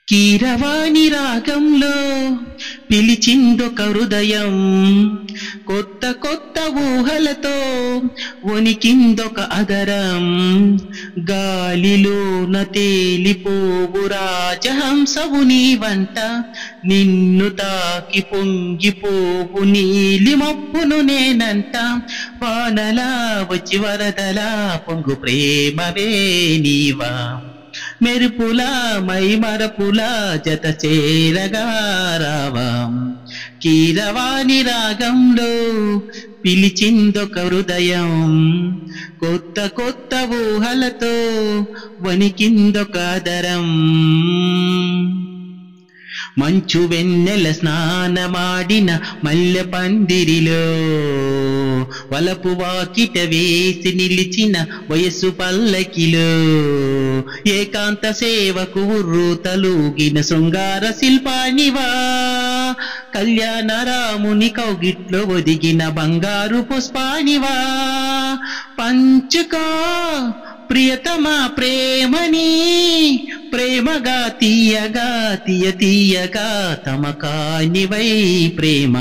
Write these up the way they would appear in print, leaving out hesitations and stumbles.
కీరవాణి రాగంలో పిలిచిందొక హృదయం, కొత్త కొత్త ఊహలతో వణికిందొక అదరం. గాలిలోన తేలిపోవు రాజహంసవు నీవంట, నిన్ను తాకి పొంగిపోవు నీలి మప్పును నేనంట. వానలా వచ్చి వరదలా పొంగు ప్రేమవే నీవా, మెరుపులా మై మరపులా జత చేరగా రావా. కీరవాణి రాగంలో పిలిచిందొక హృదయం, కొత్త కొత్త ఊహలతో వణికిందొక ఆదరం. మంచు వెన్నెల స్నానమాడిన మల్లె పందిరిలో, వలపు వాకిట వేసి నిలిచిన వయస్సు పల్లకిలో, ఏకాంత సేవకు ఉర్రూతలూగిన శృంగార శిల్పానివా. కళ్యాణ రాముని కౌగిట్లో ఒదిగిన బంగారు పుష్పానివా. పంచుకో ప్రియతమా ప్రేమని, ప్రేమగా తీయగా తీయగా తమకానివై ప్రేమ.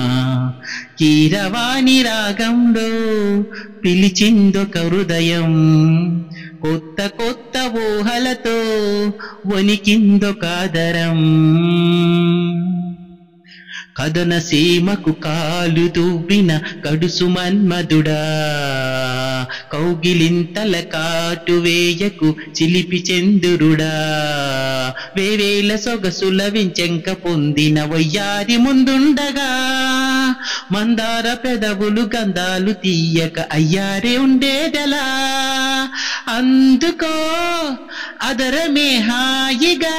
కీరవాణి రాగంలో పిలిచిందొక హృదయం, కొత్త కొత్త ఊహలతో వణికిందొక ఆదరం. కదన సీమకు కాలు దువ్విన కడుసు మన్మధుడా, కౌగిలింతల కాటు వేయకు చిలిపి చంద్రుడా. వేవేల సొగసుల వించెంక పొందిన వయ్యారి ముందుండగా, మందార పెదవులు గంధాలు తీయక అయ్యారే ఉండేదలా. అందుకో అదరమే హాయిగా,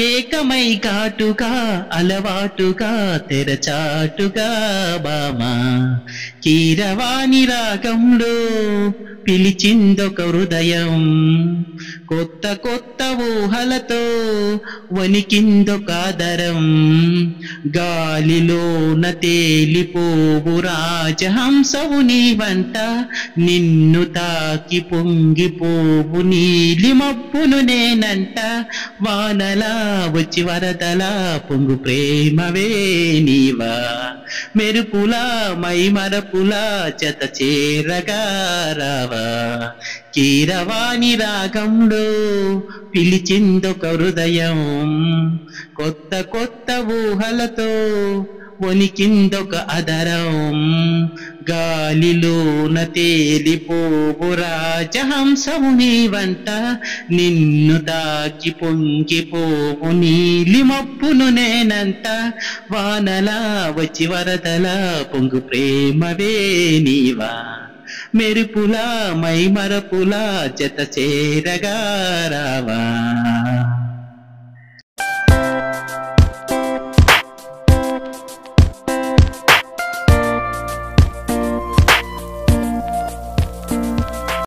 ఏకమై ఘాటుగా అలవాటుగా తెరచాటుగా బామా. కీరవాణి రాగంలో పిలిచిందొక హృదయం, కొత్త కొత్త ఊహలతో వణికిందొక ఆదరం. గాలిలోన తేలిపోవు రాజహంసవు నీవంట, నిన్ను తాకి పొంగిపోవు నీలి మబ్బును నేనంట. వానలా వచ్చి వరదలా పొంగు ప్రేమవే నీవా, మెరుపులా మై మరపులా జత చేరగా రావా. కీరవాణి రాగంలో పిలిచిందొక హృదయం, కొత్త కొత్త ఊహలతో వణికిందొక అదరం. గాలిలోన తేలిపోవు రాజహంసము నీవంట, నిన్ను తాకి పొంగిపోవు నీలి మప్పును నేనంట. వానలా వచ్చి వరదలా పొంగు ప్రేమవే నీవా, మెరుపులా మై మరపులా జత చేరగా రావా.